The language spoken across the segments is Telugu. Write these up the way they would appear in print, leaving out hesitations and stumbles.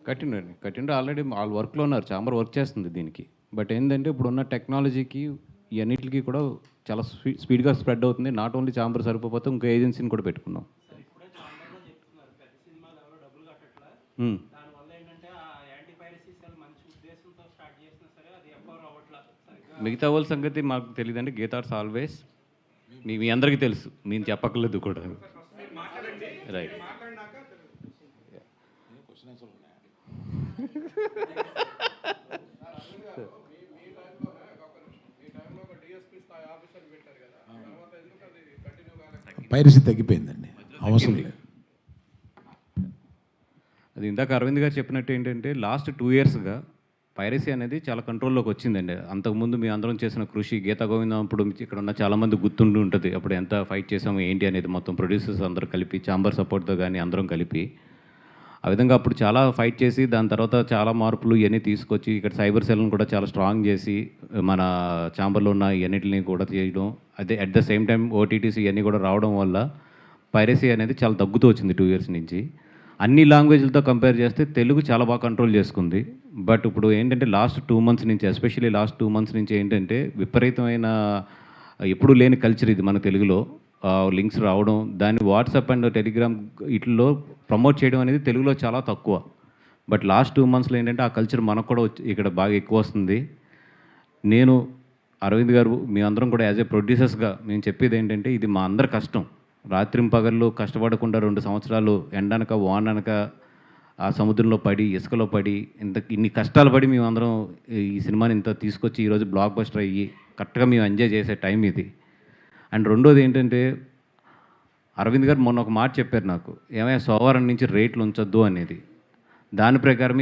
కట్టిండండి. కట్టిండు ఆల్రెడీ ఆళ్ళు వర్క్‌లో ఉన్నారు. చాంబర్ వర్క్ చేస్తుంది దీనికి. బట్ ఏందంటే ఇప్పుడున్న టెక్నాలజీకి ఇయన్నిటికి కూడా చాలా స్పీడ్‌గా స్ప్రెడ్ అవుతుంది. నాట్ ఓన్లీ చాంబర్ సరిపోతే ఇంకో ఏజెన్సీని కూడా పెట్టుకున్నాం. ఇప్పుడే చాంబర్లో చెప్తున్నారు పెద్ద సినిమాలు ఎవరో డబ్బులు కట్టట్లా. దానివల్ల ఏంటంటే ఆ యాంటీ పైరసీ సెల్ మంచి ఉద్దేశంతో స్టార్ట్ చేసినా సరే అది ఎవ్వరు అవ్వట్లా సరిగ్గా. మిగతా వాళ్ళ సంగతి మాకు తెలీదండి. గీతార్స్ ఆల్వేస్ మీ అందరికీ తెలుసు. నేను చెప్పక్కర్లేదు కూడా. రైట్. పైరసీ తగ్గిపోయిందండి, అవసరం లేదు. అది ఇందాక అరవింద్ గారు చెప్పినట్టు ఏంటంటే లాస్ట్ 2 ఇయర్స్గా పైరసీ అనేది చాలా కంట్రోల్లోకి వచ్చిందండి. అంతకుముందు మీ అందరం చేసిన కృషి గీతా గోవిందం అప్పుడు ఇక్కడ ఉన్న చాలామంది గుర్తుండి ఉంటుంది. అప్పుడు ఎంత ఫైట్ చేసాము ఏంటి అనేది మొత్తం ప్రొడ్యూసర్స్ అందరూ కలిపి చాంబర్ సపోర్ట్తో కానీ అందరం కలిపి ఆ విధంగా అప్పుడు చాలా ఫైట్ చేసి దాని తర్వాత చాలా మార్పులు ఇవన్నీ తీసుకొచ్చి ఇక్కడ సైబర్ సెల్ని కూడా చాలా స్ట్రాంగ్ చేసి మన చాంబర్లో ఉన్న ఇవన్నిటిని కూడా చేయడం, అదే అట్ ద సేమ్ టైం ఓటీటీసీ ఇవన్నీ కూడా రావడం వల్ల పైరసీ అనేది చాలా తగ్గుతూ వచ్చింది 2 ఇయర్స్ నుంచి. అన్ని లాంగ్వేజ్లతో కంపేర్ చేస్తే తెలుగు చాలా బాగా కంట్రోల్ చేసుకుంది. బట్ ఇప్పుడు ఏంటంటే లాస్ట్ 2 మంత్స్ నుంచి, ఎస్పెషల్లీ లాస్ట్ 2 మంత్స్ నుంచి ఏంటంటే విపరీతమైన ఎప్పుడూ లేని కల్చర్ ఇది మన తెలుగులో. లింక్స్ రావడం, దాన్ని వాట్సాప్ అండ్ టెలిగ్రామ్ వీటిల్లో ప్రమోట్ చేయడం అనేది తెలుగులో చాలా తక్కువ. బట్ లాస్ట్ 2 మంత్స్లో ఏంటంటే ఆ కల్చర్ మనకు కూడా ఇక్కడ బాగా ఎక్కువ వస్తుంది. నేను అరవింద్ గారు మీ అందరం కూడా యాజ్ ఏ ప్రొడ్యూసర్స్గా మేము చెప్పేది ఏంటంటే ఇది మా అందరి కష్టం. రాత్రింపగళ్ళు కష్టపడకుండా 2 సంవత్సరాలు ఎండనక వాననక ఆ సముద్రంలో పడి ఇసుకలో పడి ఇన్ని కష్టాలు పడి మేము అందరం ఈ సినిమాని ఇంత తీసుకొచ్చి ఈరోజు బ్లాక్ బస్టర్ అయ్యి కరెక్ట్గా మేము ఎంజాయ్ చేసే టైం ఇది. అండ్ రెండోది ఏంటంటే అరవింద్ గారు మొన్న ఒక మాట చెప్పారు నాకు, ఏమైనా సోమవారం నుంచి రేట్లు ఉంచొద్దు అనేది. దాని ప్రకారం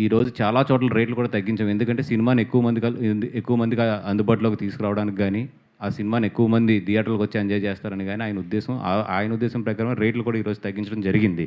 ఈరోజు చాలా చోట్ల రేట్లు కూడా తగ్గించాం. ఎందుకంటే సినిమాని ఎక్కువ మందికి అందుబాటులోకి తీసుకురావడానికి కానీ ఆ సినిమాని ఎక్కువ మంది థియేటర్లకు వచ్చి ఎంజాయ్ చేస్తారని కానీ ఆయన ఉద్దేశం ప్రకారం రేట్లు కూడా ఈరోజు తగ్గించడం జరిగింది.